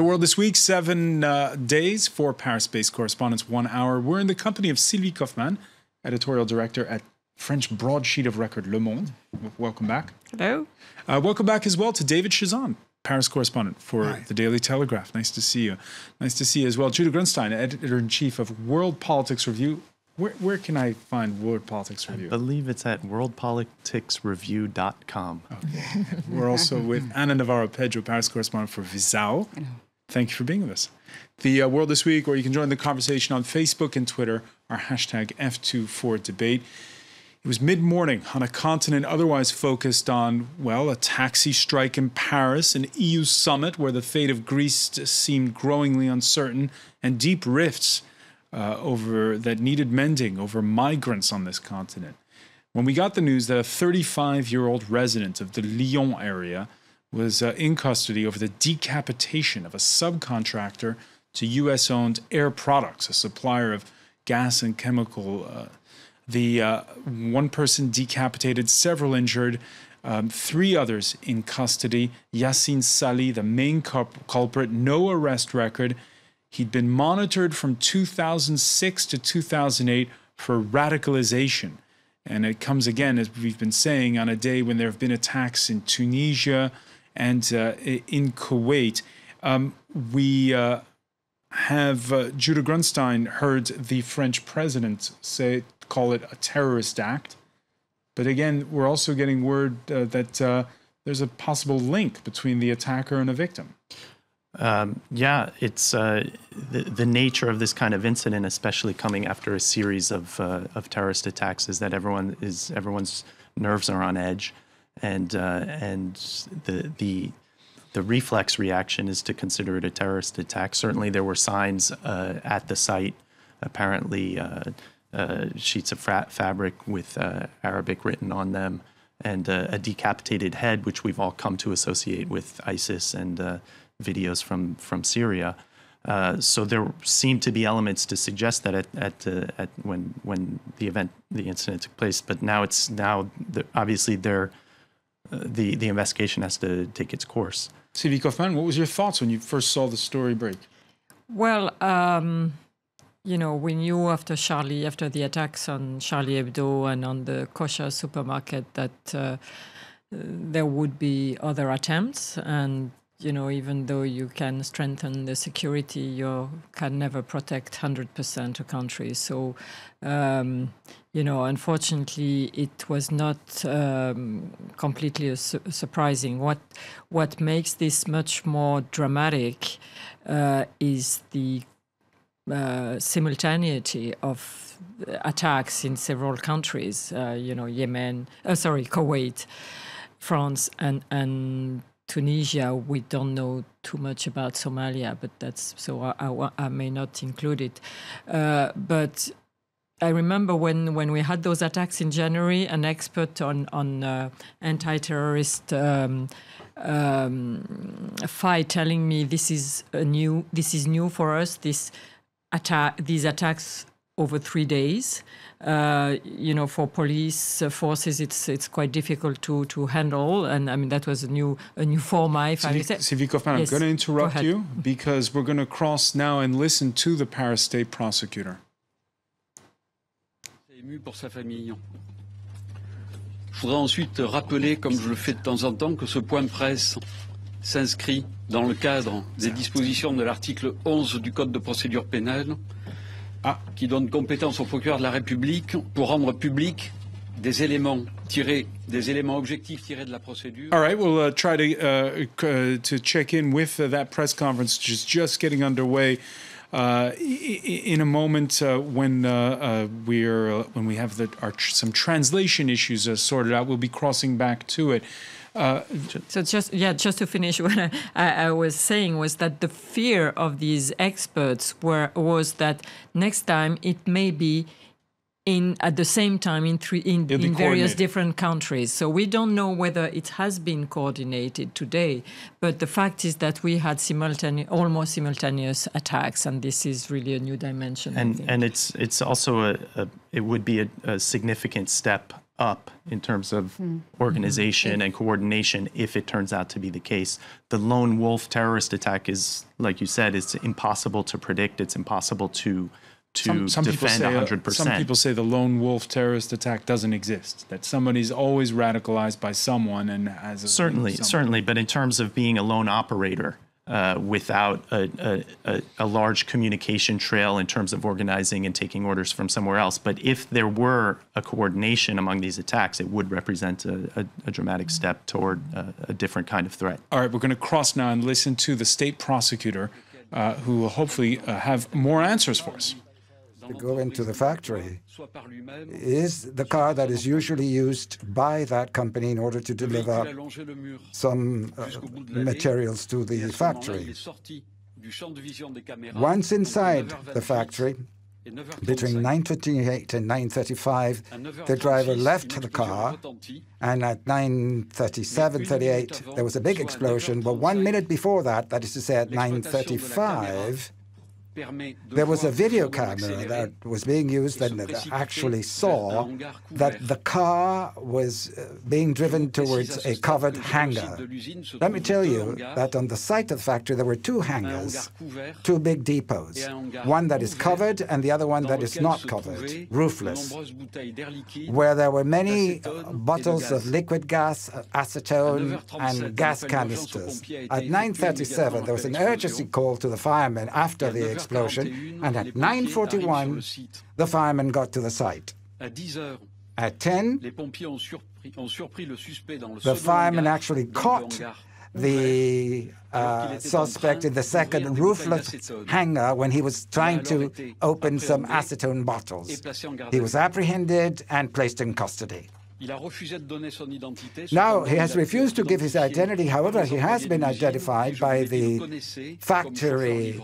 The World This Week, 7 days, 4 Paris-based correspondents, 1 hour. We're in the company of Sylvie Kaufmann, editorial director at French broadsheet of record Le Monde. Welcome back. Hello. Welcome back as well to David Chazan, Paris correspondent for the Daily Telegraph. Nice to see you. Nice to see you as well. Judah Grunstein, editor-in-chief of World Politics Review. Where can I find World Politics Review? I believe it's at worldpoliticsreview.com. Okay. We're also with Ana Navarro-Pedro, Paris correspondent for Visao. Thank you for being with us. The World This Week, or you can join the conversation on Facebook and Twitter, our hashtag F24Debate. It was mid-morning on a continent otherwise focused on, well, a taxi strike in Paris, an EU summit where the fate of Greece seemed growingly uncertain, and deep rifts that needed mending over migrants on this continent. When we got the news that a 35-year-old resident of the Lyon area was in custody over the decapitation of a subcontractor to U.S.-owned Air Products, a supplier of gas and chemical. The one person decapitated, several injured, 3 others in custody. Yassine Sali, the main culprit, no arrest record. He'd been monitored from 2006 to 2008 for radicalization. And it comes again, as we've been saying, on a day when there have been attacks in Tunisia and in Kuwait. We have Judah Grunstein heard the French president call it a terrorist act. But again, we're also getting word that there's a possible link between the attacker and a victim. Yeah, it's the nature of this kind of incident, especially coming after a series of terrorist attacks, is that everyone's nerves are on edge, and the reflex reaction is to consider it a terrorist attack. Certainly, there were signs at the site, apparently sheets of fabric with Arabic written on them, and a decapitated head, which we've all come to associate with ISIS and videos from Syria. So there seemed to be elements to suggest that when the incident took place. But now obviously the investigation has to take its course. Sylvie Kaufmann, what was your thoughts when you first saw the story break? Well, we knew after the attacks on Charlie Hebdo and on the kosher supermarket that there would be other attempts. And, even though you can strengthen the security, you can never protect 100% a country. So, unfortunately, it was not completely surprising. What makes this much more dramatic is the simultaneity of attacks in several countries, Kuwait, France, and Tunisia. We don't know too much about Somalia, but I may not include it. But I remember when we had those attacks in January, an expert on anti-terrorist fight telling me this is new for us. These attacks over 3 days. For police forces, it's quite difficult to handle, and I mean that was a new format. Sylvie Kaufmann, yes, I'm going to interrupt you because we're going to cross now and listen to the Paris State prosecutor. Ému pour sa famille. Je voudrais ensuite rappeler, comme je le fais de temps en temps, que ce point de presse s'inscrit dans le cadre des dispositions de l'article 11 du Code de procédure pénale, qui donne compétence au procureur de la République pour rendre public des éléments objectifs tirés de la procédure. All right, we'll try to check in with that press conference just getting underway in a moment when we have some translation issues sorted out. We'll be crossing back to it. So just to finish, what I was saying was that the fear of these experts was that next time it may be at the same time in various different countries. So we don't know whether it has been coordinated today, but the fact is that we had almost simultaneous attacks, and this is really a new dimension. And it's also it would be a significant step up in terms of organization and coordination if it turns out to be the case. The lone wolf terrorist attack is, like you said, it's impossible to predict. It's impossible to defend 100%. Some people say the lone wolf terrorist attack doesn't exist, that somebody's always radicalized by someone and has a certainly. But in terms of being a lone operator, without a large communication trail in terms of organizing and taking orders from somewhere else. But if there were a coordination among these attacks, it would represent a dramatic step toward a different kind of threat. All right, we're going to cross now and listen to the state prosecutor, who will hopefully have more answers for us. To go into the factory is the car that is usually used by that company in order to deliver some materials to the factory. Once inside the factory, between 9:28 and 9:35, the driver left the car, and at 9:37:38, there was a big explosion. But 1 minute before that, that is to say at 9:35, there was a video camera that was being used and that actually saw that the car was being driven towards a covered hangar. Let me tell you that on the site of the factory there were two hangars, two big depots, one that is covered and the other one that is not covered, roofless, where there were many bottles of liquid gas, acetone, and gas canisters. At 9:37, there was an emergency call to the firemen after the explosion, and at 9:41, the firemen got to the site. At 10, the firemen actually caught the suspect in the second roofless hangar when he was trying to open some acetone bottles. He was apprehended and placed in custody. Now, he has refused to give his identity. However, he has been identified by the factory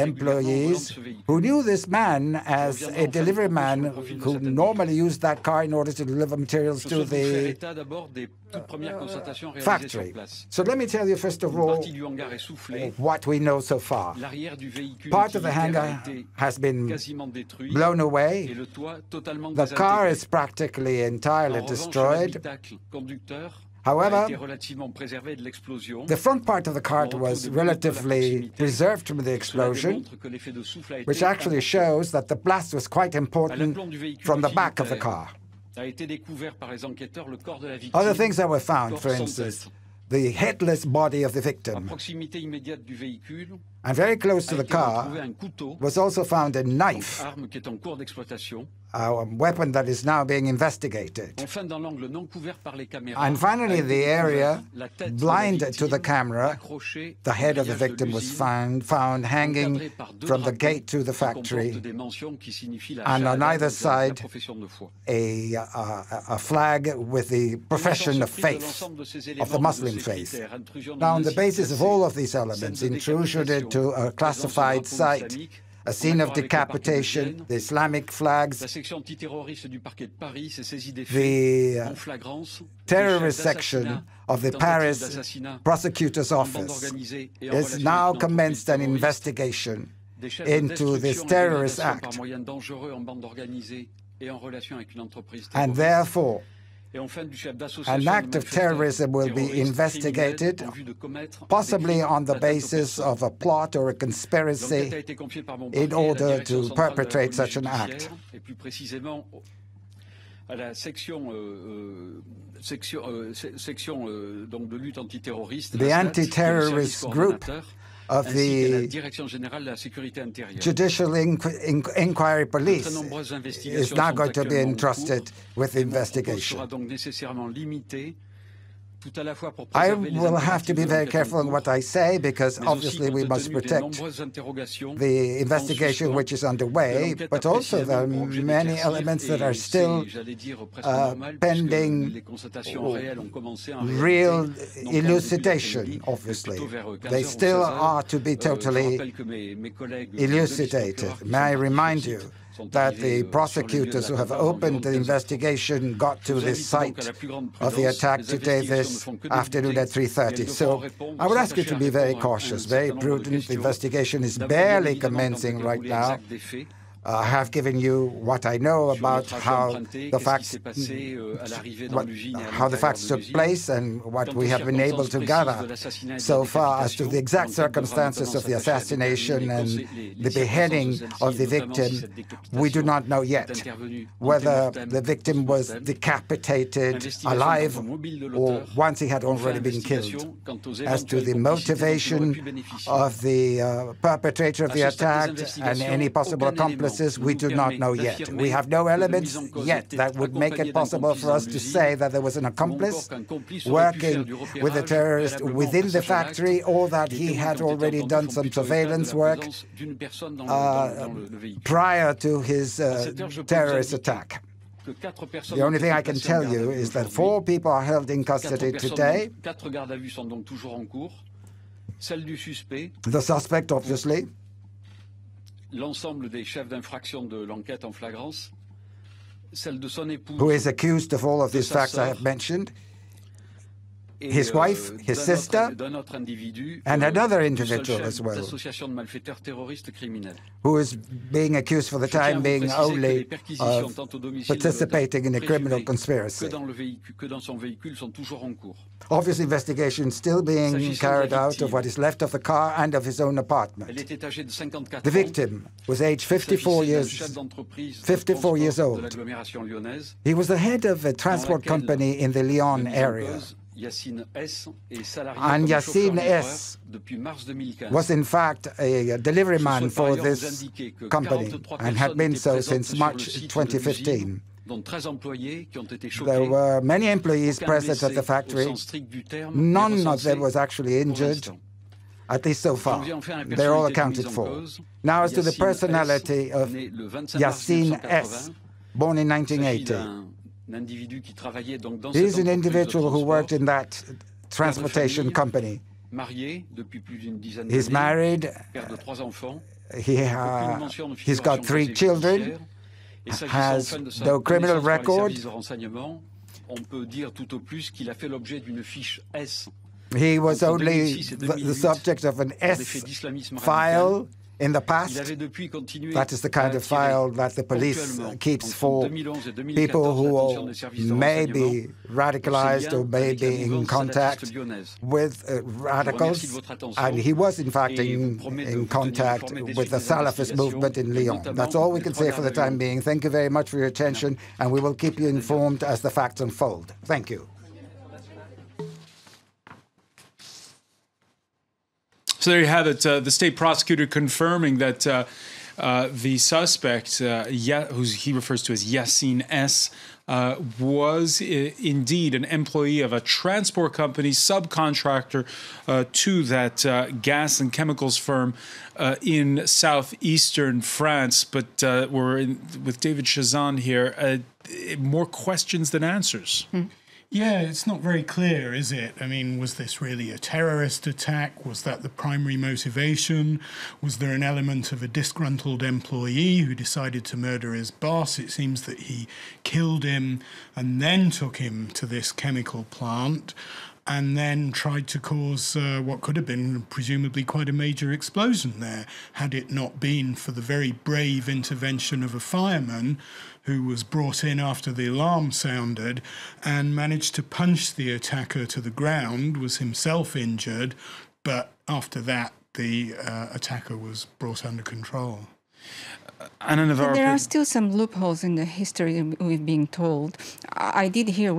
employees who knew this man as a delivery man who normally used that car in order to deliver materials to the factory. So let me tell you, first of all, what we know so far. Part of the hangar has been blown away. The car is practically entirely destroyed. However, the front part of the car was relatively preserved from the explosion, which actually shows that the blast was quite important from the back of the car. Other things that were found, for instance, the headless body of the victim. And very close to the car was also found a knife, a weapon that is now being investigated. And finally, the area blinded to the camera, the head of the victim was found hanging from the gate to the factory, and on either side, a flag with the profession of faith, of the Muslim faith. Now, on the basis of all of these elements, intrusion into a classified site, a scene of decapitation, the Islamic flags, the terrorist section of the Paris prosecutor's office has now commenced an investigation into this terrorist act. And therefore, an act of terrorism will be investigated, possibly on the basis of a plot or a conspiracy in order to perpetrate such an act. The anti-terrorist group of the Judicial Inquiry Police is now going to be entrusted with the investigation. I will have to be very careful in what I say because obviously we must protect the investigation which is underway, but also there are many elements that are still pending real elucidation, obviously. They still are to be totally elucidated. May I remind you that the prosecutors who have opened the investigation got to the site of the attack today, this afternoon at 3:30. So I would ask you to be very cautious, very prudent. The investigation is barely commencing right now. I have given you what I know about how the facts took place and what we have been able to gather so far as to the exact circumstances of the assassination and the beheading of the victim. We do not know yet whether the victim was decapitated alive or once he had already been killed. As to the motivation of the perpetrator of the attack and any possible accomplices, we do not know yet. We have no elements yet that would make it possible for us to say that there was an accomplice working with the terrorist within the factory or that he had already done some surveillance work prior to his terrorist attack. The only thing I can tell you is that 4 people are held in custody today. The suspect, obviously, l'ensemble des chefs d'infraction de l'enquête en flagrance, celle de son épouse, who is accused of all of these facts I have mentioned, his wife, his sister, and another individual as well, who is being accused for the time being only of participating in a criminal conspiracy. Obviously, investigation is still being carried out of what is left of the car and of his own apartment. The victim was aged 54 years old. He was the head of a transport company in the Lyon area. And Yassine S. was in fact a delivery man for this company and had been so since March 2015. There were many employees present at the factory. None of them was actually injured, at least so far. They're all accounted for. Now, as to the personality of Yassine S., born in 1980. He's an individual who worked in that transportation company. He's married. He's got 3 children. Has no criminal record. He was only the subject of an S file in the past. That is the kind of file that the police keeps for people who may be radicalized or may be in contact with radicals. And he was, in fact, in contact with the Salafist movement in Lyon. That's all we can say for the time being. Thank you very much for your attention, and we will keep you informed as the facts unfold. Thank you. So there you have it, the state prosecutor confirming that the suspect, who he refers to as Yassine S., was indeed an employee of a transport company, subcontractor to that gas and chemicals firm in southeastern France. But we're with David Chazan here. More questions than answers. Yeah, it's not very clear, is it? I mean, was this really a terrorist attack? Was that the primary motivation? Was there an element of a disgruntled employee who decided to murder his boss? It seems that he killed him and then took him to this chemical plant and then tried to cause what could have been presumably quite a major explosion there, had it not been for the very brave intervention of a fireman who was brought in after the alarm sounded and managed to punch the attacker to the ground, was himself injured, but after that the attacker was brought under control. There are still some loopholes in the history we've been told. We did hear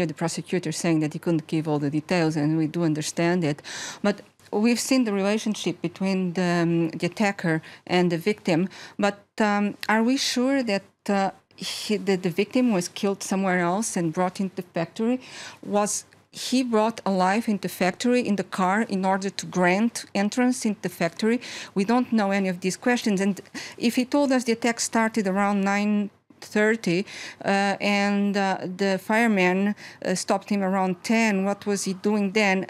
the prosecutor saying that he couldn't give all the details, and we do understand it. But we've seen the relationship between the attacker and the victim. But are we sure that the victim was killed somewhere else and brought into the factory? Was he brought alive into the factory in the car in order to grant entrance into the factory? We don't know any of these questions. And if he told us the attack started around 9:30 and the fireman stopped him around 10, what was he doing then?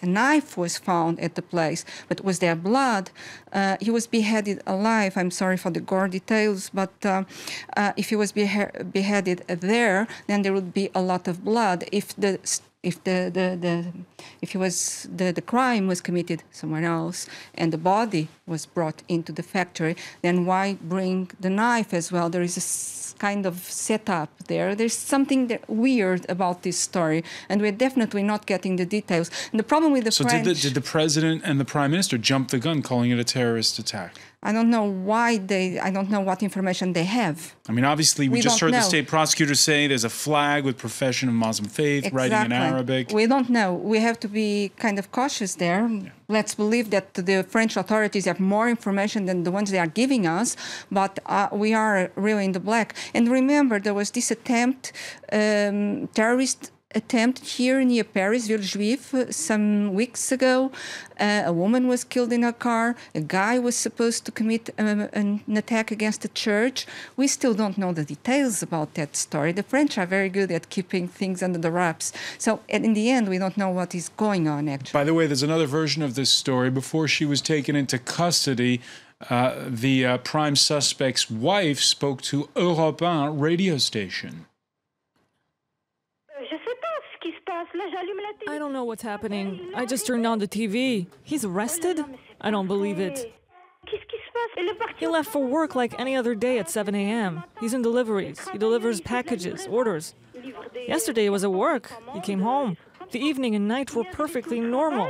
A knife was found at the place, but was there blood? He was beheaded alive. I'm sorry for the gore details, but if he was beheaded there, then there would be a lot of blood. If the If the crime was committed somewhere else and the body was brought into the factory, then why bring the knife as well? There is a kind of setup there. There's something weird about this story, and we're definitely not getting the details. And the problem with the French... So did the president and the prime minister jump the gun, calling it a terrorist attack? I don't know why I don't know what information they have. I mean, obviously, we just heard the state prosecutor say there's a flag with profession of Muslim faith, writing in Arabic. We don't know. We have to be kind of cautious there. Yeah. Let's believe that the French authorities have more information than the ones they are giving us, but we are really in the black. And remember, there was this attempt, terrorist attempt here near Paris, Villejuif, some weeks ago. A woman was killed in her car. A guy was supposed to commit an attack against a church. We still don't know the details about that story. The French are very good at keeping things under the wraps. So in the end, we don't know what is going on, actually. By the way, there's another version of this story. Before she was taken into custody, the prime suspect's wife spoke to Europe 1 radio station. I don't know what's happening. I just turned on the TV. He's arrested? I don't believe it. He left for work like any other day at 7 a.m. He's in deliveries. He delivers packages, orders. Yesterday he was at work. He came home. The evening and night were perfectly normal.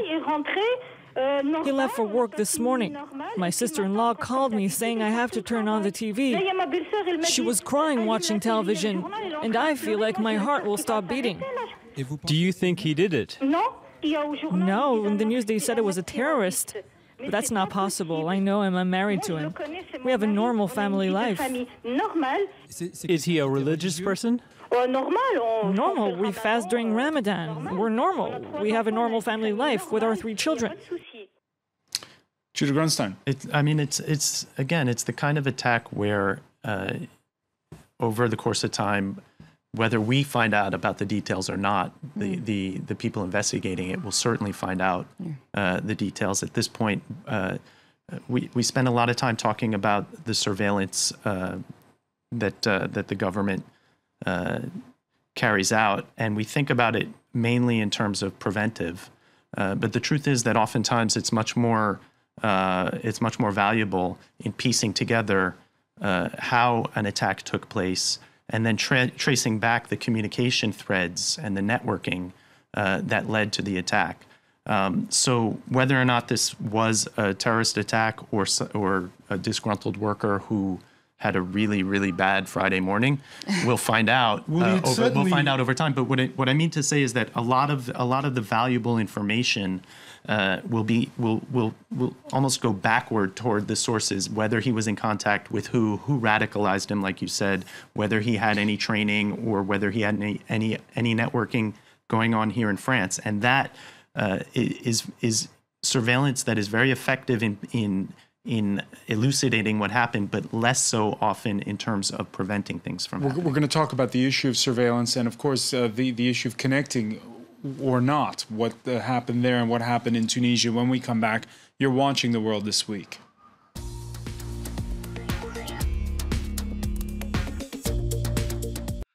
He left for work this morning. My sister-in-law called me saying I have to turn on the TV. She was crying watching television, and I feel like my heart will stop beating. Do you think he did it? No, in the news they said it was a terrorist. But that's not possible. I know him, I'm married to him. We have a normal family life. Is he a religious person? Normal. We fast during Ramadan. We're normal. We have a normal family life with our 3 children. Judah Grunstein. It's the kind of attack where over the course of time, whether we find out about the details or not, the people investigating it will certainly find out the details. At this point, we spend a lot of time talking about the surveillance that the government carries out, and we think about it mainly in terms of preventive. But the truth is that oftentimes it's much more valuable in piecing together how an attack took place, and then tracing back the communication threads and the networking that led to the attack. So whether or not this was a terrorist attack or a disgruntled worker who had a really, really bad Friday morning, we'll find out. We'll find out over time. But what I mean to say is that a lot of the valuable information will almost go backward toward the sources, whether he was in contact with who radicalized him, like you said, whether he had any training or whether he had any networking going on here in France, and that is surveillance that is very effective in elucidating what happened, but less so often in terms of preventing things from happening. We're going to talk about the issue of surveillance and, of course, the issue of connecting or not what happened there and what happened in Tunisia when we come back. You're watching The World This Week.